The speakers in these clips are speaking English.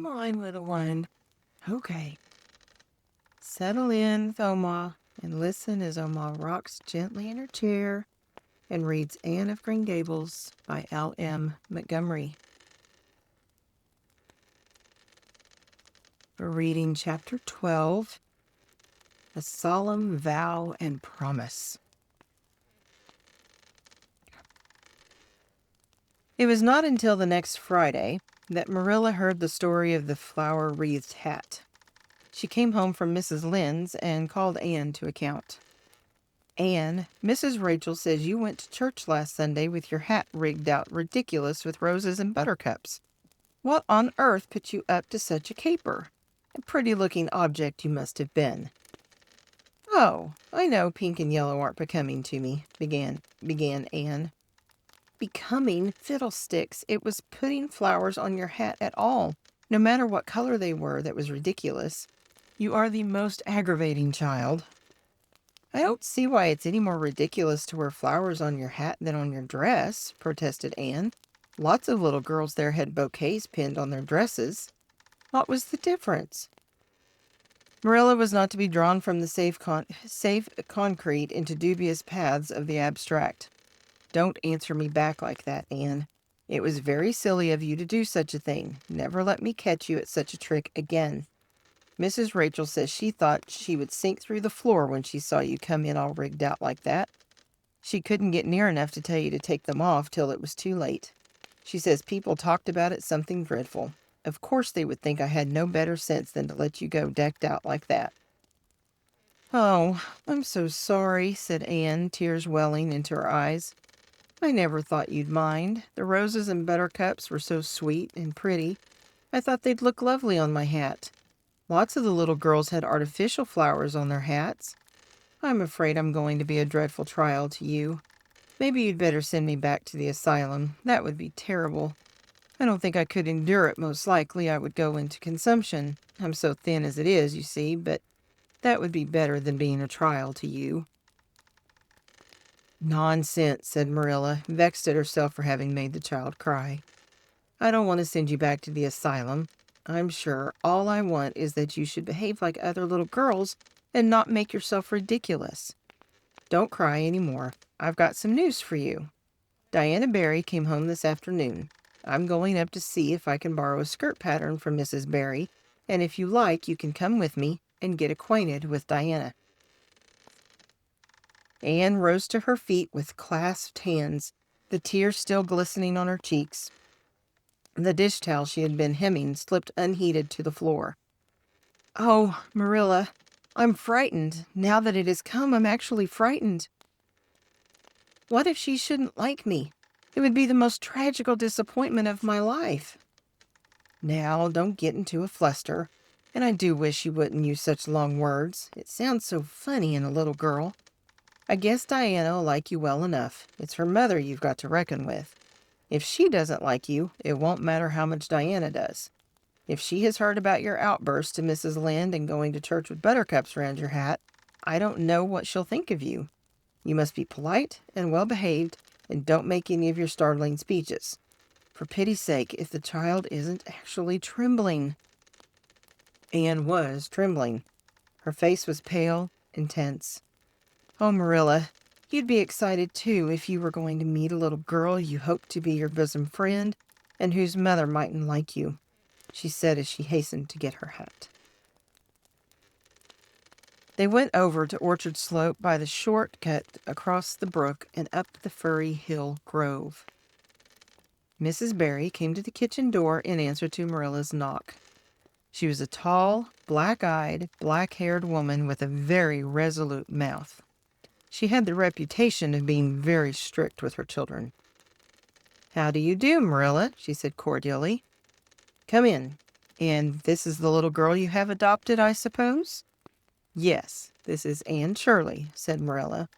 Come on, little one. Okay. Settle in, Thoma, and listen as Oma rocks gently in her chair and reads Anne of Green Gables by L.M. Montgomery. We're reading Chapter 12, A Solemn Vow and Promise. It was not until the next Friday that Marilla heard the story of the flower-wreathed hat. She came home from Mrs. Lynde's and called Anne to account. Anne, Mrs. Rachel says you went to church last Sunday with your hat rigged out ridiculous with roses and buttercups. What on earth put you up to such a caper? A pretty-looking object you must have been. Oh, I know pink and yellow aren't becoming to me, began Anne. Becoming? Fiddlesticks! It was putting flowers on your hat at all, no matter what color they were, that was ridiculous. You are the most aggravating child. I don't see why it's any more ridiculous to wear flowers on your hat than on your dress, protested Anne. Lots of little girls there had bouquets pinned on their dresses. What was the difference? Marilla was not to be drawn from the safe concrete into dubious paths of the abstract. Don't answer me back like that, Anne. It was very silly of you to do such a thing. Never let me catch you at such a trick again. Mrs. Rachel says she thought she would sink through the floor when she saw you come in all rigged out like that. She couldn't get near enough to tell you to take them off till it was too late. She says people talked about it something dreadful. Of course they would think I had no better sense than to let you go decked out like that. Oh, I'm so sorry, said Anne, tears welling into her eyes. I never thought you'd mind. The roses and buttercups were so sweet and pretty. I thought they'd look lovely on my hat. Lots of the little girls had artificial flowers on their hats. I'm afraid I'm going to be a dreadful trial to you. Maybe you'd better send me back to the asylum. That would be terrible. I don't think I could endure it. Most likely I would go into consumption. I'm so thin as it is, you see, but that would be better than being a trial to you. Nonsense, said Marilla, vexed at herself for having made the child cry. I don't want to send you back to the asylum. I'm sure all I want is that you should behave like other little girls and not make yourself ridiculous. Don't cry any more. I've got some news for you. Diana Barry came home this afternoon. I'm going up to see if I can borrow a skirt pattern from Mrs. Barry, and if you like, you can come with me and get acquainted with Diana. Anne rose to her feet with clasped hands, the tears still glistening on her cheeks. The dish towel she had been hemming slipped unheeded to the floor. Oh, Marilla, I'm frightened. Now that it has come, I'm actually frightened. What if she shouldn't like me? It would be the most tragical disappointment of my life. Now, don't get into a fluster, and I do wish you wouldn't use such long words. It sounds so funny in a little girl. I guess Diana will like you well enough. It's her mother you've got to reckon with. If she doesn't like you, it won't matter how much Diana does. If she has heard about your outburst to Mrs. Lynde and going to church with buttercups around your hat, I don't know what she'll think of you. You must be polite and well-behaved, and don't make any of your startling speeches. For pity's sake, if the child isn't actually trembling. Anne was trembling. Her face was pale and tense. Oh, Marilla, you'd be excited, too, if you were going to meet a little girl you hoped to be your bosom friend and whose mother mightn't like you, she said as she hastened to get her hat. They went over to Orchard Slope by the short cut across the brook and up the Furry Hill Grove. Mrs. Barry came to the kitchen door in answer to Marilla's knock. She was a tall, black-eyed, black-haired woman with a very resolute mouth. She had the reputation of being very strict with her children. How do you do, Marilla? She said cordially. Come in. And this is the little girl you have adopted, I suppose? Yes, this is Anne Shirley, said Marilla.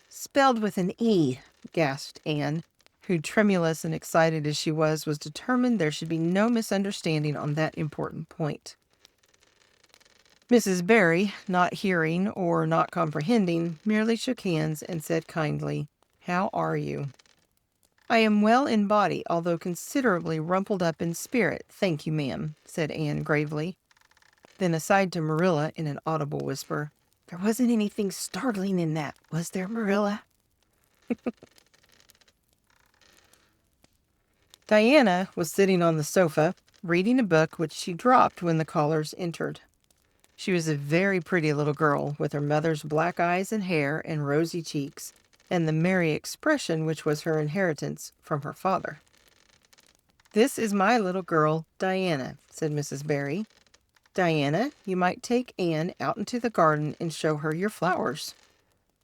Spelled with an E, gasped Anne, who, tremulous and excited as she was determined there should be no misunderstanding on that important point. Mrs. Barry, not hearing or not comprehending, merely shook hands and said kindly, How are you? I am well in body, although considerably rumpled up in spirit, thank you, ma'am, said Anne gravely. Then aside to Marilla in an audible whisper, "There wasn't anything startling in that, was there, Marilla?" Diana was sitting on the sofa, reading a book which she dropped when the callers entered. She was a very pretty little girl, with her mother's black eyes and hair and rosy cheeks, and the merry expression which was her inheritance from her father. "This is my little girl, Diana," said Mrs. Barry. "Diana, you might take Anne out into the garden and show her your flowers.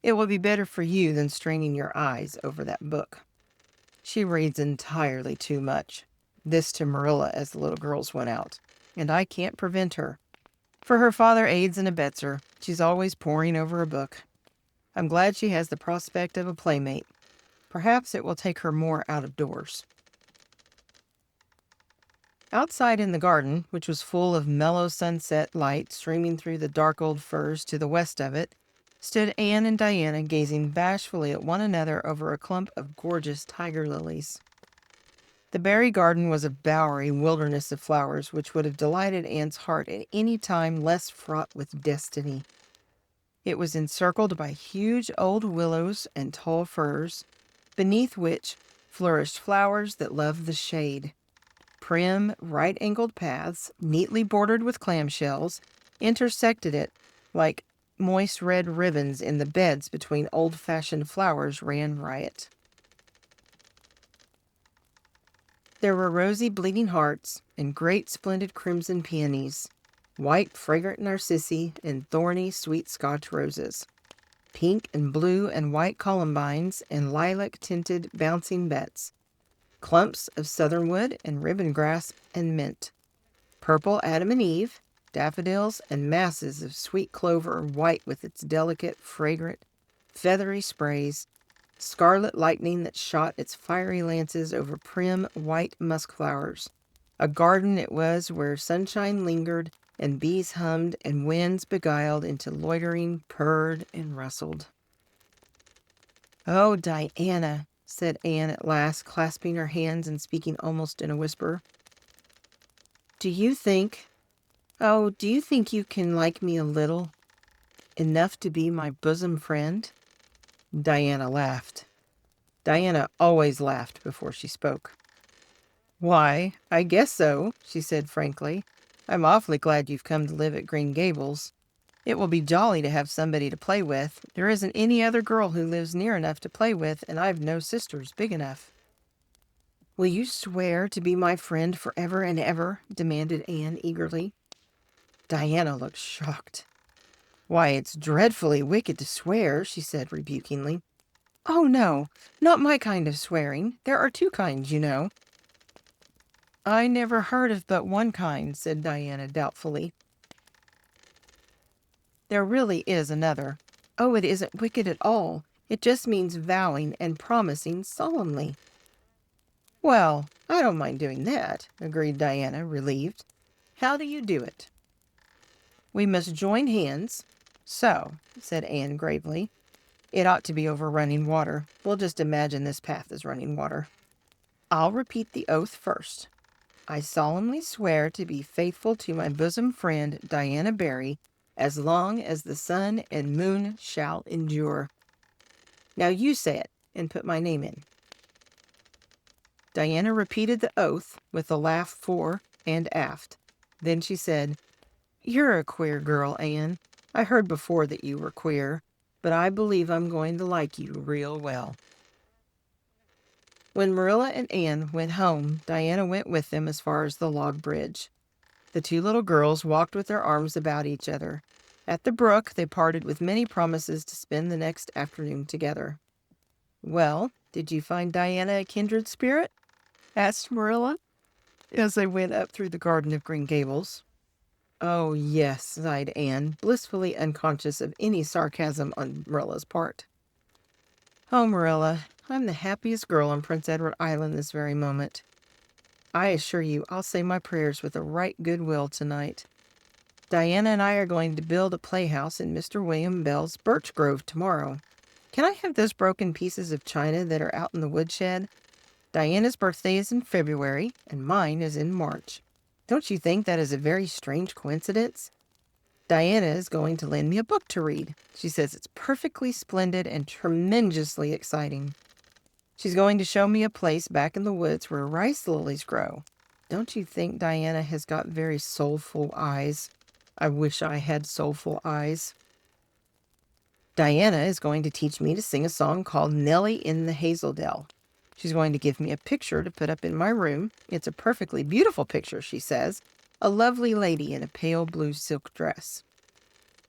It will be better for you than straining your eyes over that book. She reads entirely too much." This to Marilla as the little girls went out. "And I can't prevent her. For her father aids and abets her. She's always poring over a book. I'm glad she has the prospect of a playmate. Perhaps it will take her more out of doors." Outside in the garden, which was full of mellow sunset light streaming through the dark old firs to the west of it, stood Anne and Diana gazing bashfully at one another over a clump of gorgeous tiger lilies. The Barry garden was a bowery wilderness of flowers which would have delighted Anne's heart at any time less fraught with destiny. It was encircled by huge old willows and tall firs, beneath which flourished flowers that loved the shade. Prim, right-angled paths, neatly bordered with clamshells, intersected it like moist red ribbons, in the beds between old-fashioned flowers ran riot. There were rosy bleeding hearts and great splendid crimson peonies, white fragrant narcissi and thorny sweet Scotch roses, pink and blue and white columbines and lilac-tinted bouncing bets, clumps of southernwood and ribbon grass and mint, purple Adam and Eve, daffodils, and masses of sweet clover white with its delicate, fragrant, feathery sprays, scarlet lightning that shot its fiery lances over prim white musk flowers. A garden it was where sunshine lingered and bees hummed and winds beguiled into loitering purred and rustled. "Oh, Diana," said Anne at last, clasping her hands and speaking almost in a whisper. Do you think you can like me a little? Enough to be my bosom friend?" Diana laughed. Diana always laughed before she spoke. "Why, I guess so," she said frankly. "I'm awfully glad you've come to live at Green Gables. It will be jolly to have somebody to play with. There isn't any other girl who lives near enough to play with, and I've no sisters big enough." "Will you swear to be my friend forever and ever?" demanded Anne eagerly. Diana looked shocked. "Why, it's dreadfully wicked to swear," she said rebukingly. "Oh, no, not my kind of swearing. There are two kinds, you know." "I never heard of but one kind," said Diana doubtfully. "There really is another. Oh, it isn't wicked at all. It just means vowing and promising solemnly." "Well, I don't mind doing that," agreed Diana, relieved. "How do you do it?" "We must join hands. So," said Anne gravely. "It ought to be over running water. We'll just imagine this path is running water. I'll repeat the oath first. I solemnly swear to be faithful to my bosom friend, Diana Barry, as long as the sun and moon shall endure. Now you say it and put my name in." Diana repeated the oath with a laugh fore and aft. Then she said, "You're a queer girl, Anne. I heard before that you were queer, but I believe I'm going to like you real well." When Marilla and Anne went home, Diana went with them as far as the log bridge. The two little girls walked with their arms about each other. At the brook, they parted with many promises to spend the next afternoon together. "Well, did you find Diana a kindred spirit?" asked Marilla, as they went up through the garden of Green Gables. "Oh, yes," sighed Anne, blissfully unconscious of any sarcasm on Marilla's part. "Oh, Marilla, I'm the happiest girl on Prince Edward Island this very moment. I assure you I'll say my prayers with a right good will tonight. Diana and I are going to build a playhouse in Mr. William Bell's birch grove tomorrow. Can I have those broken pieces of china that are out in the woodshed? Diana's birthday is in February, and mine is in March. Don't you think that is a very strange coincidence? Diana is going to lend me a book to read. She says it's perfectly splendid and tremendously exciting. She's going to show me a place back in the woods where rice lilies grow. Don't you think Diana has got very soulful eyes? I wish I had soulful eyes. Diana is going to teach me to sing a song called Nellie in the Hazel Dell. She's going to give me a picture to put up in my room. It's a perfectly beautiful picture, she says. A lovely lady in a pale blue silk dress.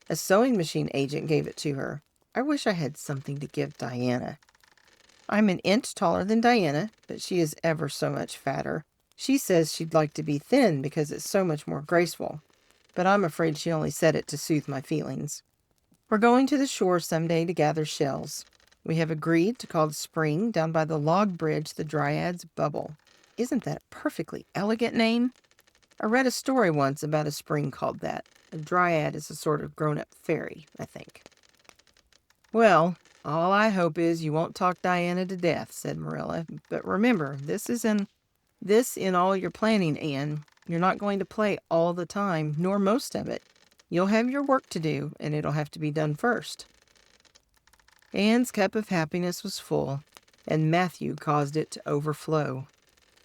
A sewing machine agent gave it to her. I wish I had something to give Diana. I'm an inch taller than Diana, but she is ever so much fatter. She says she'd like to be thin because it's so much more graceful, but I'm afraid she only said it to soothe my feelings. We're going to the shore someday to gather shells. We have agreed to call the spring down by the log bridge the Dryad's Bubble. Isn't that a perfectly elegant name? I read a story once about a spring called that. A dryad is a sort of grown-up fairy, I think. Well, all I hope is you won't talk Diana to death, said Marilla. But remember, this in all your planning, Anne. You're not going to play all the time, nor most of it. You'll have your work to do, and it'll have to be done first. Anne's cup of happiness was full, and Matthew caused it to overflow.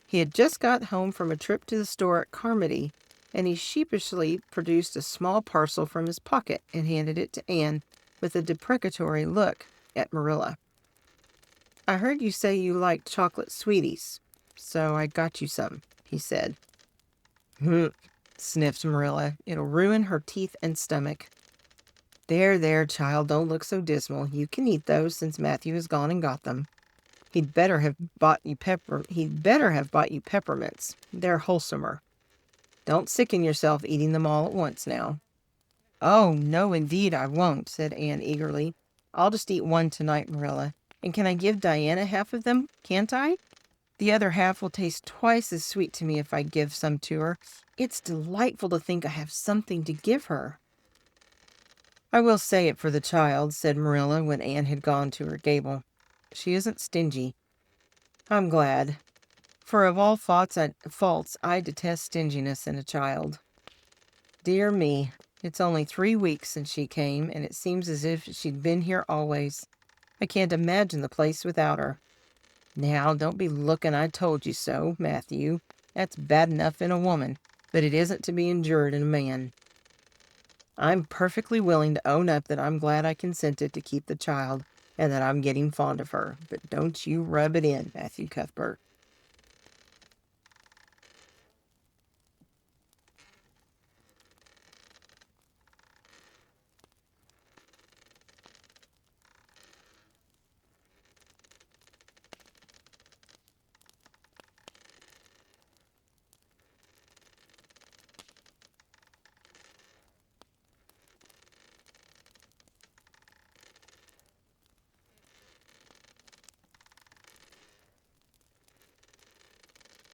He had just got home from a trip to the store at Carmody, and he sheepishly produced a small parcel from his pocket and handed it to Anne with a deprecatory look at Marilla. I heard you say you liked chocolate sweeties, so I got you some, he said. Sniffed Marilla. It'll ruin her teeth and stomach. There, child, don't look so dismal. You can eat those since Matthew has gone and got them. He'd better have bought you peppermints. They're wholesomer. Don't sicken yourself eating them all at once now. Oh, no, indeed I won't, said Anne eagerly. I'll just eat one tonight, Marilla. And can I give Diana half of them, can't I? The other half will taste twice as sweet to me if I give some to her. It's delightful to think I have something to give her. I will say it for the child, said Marilla when Anne had gone to her gable. She isn't stingy. I'm glad. For of all faults, I detest stinginess in a child. Dear me, it's only 3 weeks since she came, and it seems as if she'd been here always. I can't imagine the place without her. Now, don't be looking I told you so, Matthew. That's bad enough in a woman, but it isn't to be endured in a man. I'm perfectly willing to own up that I'm glad I consented to keep the child and that I'm getting fond of her, but don't you rub it in, Matthew Cuthbert.